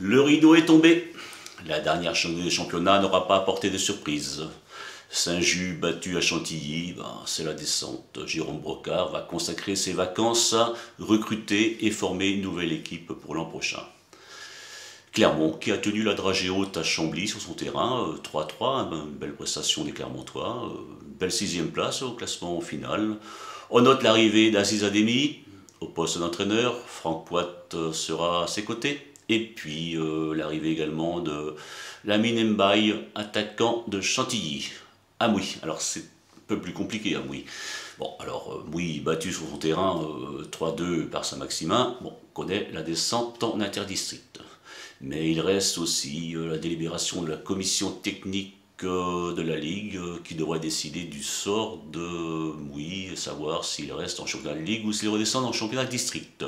Le rideau est tombé. La dernière journée du championnat n'aura pas apporté de surprise. Saint-Just battu à Chantilly, c'est la descente. Jérôme Brocard va consacrer ses vacances à recruter et former une nouvelle équipe pour l'an prochain. Clermont qui a tenu la dragée haute à Chambly sur son terrain, 3-3, une belle prestation des Clermontois, une belle 6e place au classement final. On note l'arrivée d'Aziz Ademi au poste d'entraîneur, Franck Poit sera à ses côtés. Et puis l'arrivée également de Lamine Mbaye, attaquant de Chantilly. À Mouy, alors c'est un peu plus compliqué à Mouy. Bon, alors Mouy battu sur son terrain 3-2 par Saint-Maximin, bon, on connaît la descente en interdistrict. Mais il reste aussi la délibération de la commission technique de la Ligue qui devrait décider du sort de Mouy, savoir s'il reste en championnat de Ligue ou s'il redescend en championnat de district.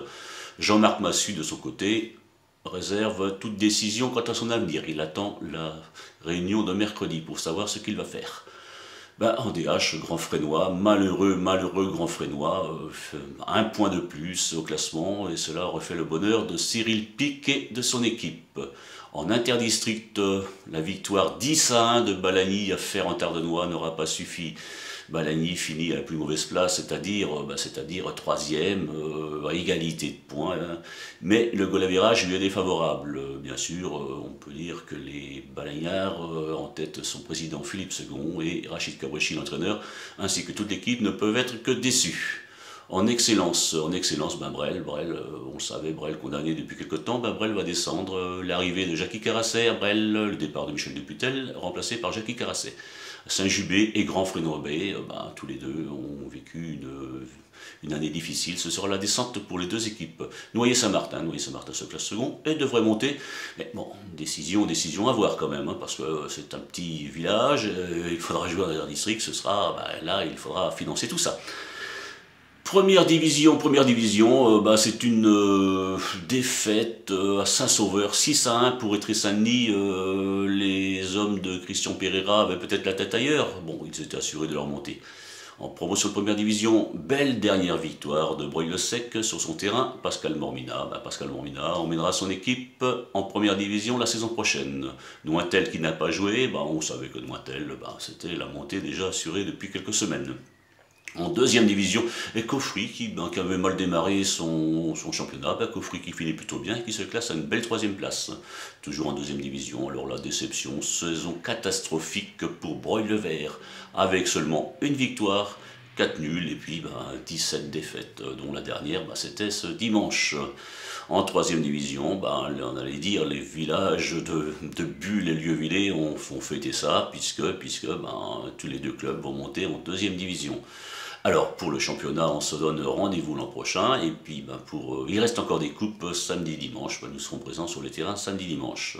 Jean-Marc Massu, de son côté, réserve toute décision quant à son avenir. Il attend la réunion de mercredi pour savoir ce qu'il va faire. En DH, Grand Fresnois, malheureux Grand Fresnois, un point de plus au classement, et cela refait le bonheur de Cyril Pic et de son équipe. En interdistrict, la victoire 10-1 de Balagny à Fer-en-Tardenois n'aura pas suffi. Balagny finit à la plus mauvaise place, c'est-à-dire 3e, à égalité de points. Mais le goal average lui est défavorable. Bien sûr, on peut dire que les Balagnards, en tête son président Philippe II et Rachid Kabrechi, l'entraîneur, ainsi que toute l'équipe, ne peuvent être que déçus. En excellence, Brel, on le savait, Brel condamné depuis quelque temps, Brel va descendre. L'arrivée de Jackie Carasset à Brel, le départ de Michel Duputel, remplacé par Jackie Carasset. Saint-Just et Grand Fresnois B, tous les deux ont vécu une année difficile. Ce sera la descente pour les deux équipes. Noyer-Saint-Martin se classe second et devrait monter. Mais bon, décision à voir quand même, parce que c'est un petit village, il faudra jouer dans un district, ce sera, là il faudra financer tout ça. Première division, c'est une défaite à Saint-Sauveur, 6-1 pour Étré-Saint-Denis. Les hommes de Christian Pereira avaient peut-être la tête ailleurs. Bon, ils étaient assurés de leur montée. En promotion de première division, belle dernière victoire de Breuil-le-Sec sur son terrain. Pascal Mormina emmènera son équipe en première division la saison prochaine. Nointel qui n'a pas joué, on savait que Nointel, c'était la montée déjà assurée depuis quelques semaines. En deuxième division, Coffry qui avait mal démarré son championnat, Coffry qui finit plutôt bien et qui se classe à une belle 3e place. Toujours en deuxième division, alors la déception, saison catastrophique pour Breuil-le-Vert, avec seulement une victoire, 4 nuls et puis 17 défaites, dont la dernière c'était ce dimanche. En troisième division, on allait dire les villages de Bulle et Lieuvillé ont fêté ça, puisque tous les deux clubs vont monter en deuxième division. Alors, pour le championnat, on se donne rendez-vous l'an prochain, et puis il reste encore des coupes samedi-dimanche, nous serons présents sur les terrains samedi-dimanche.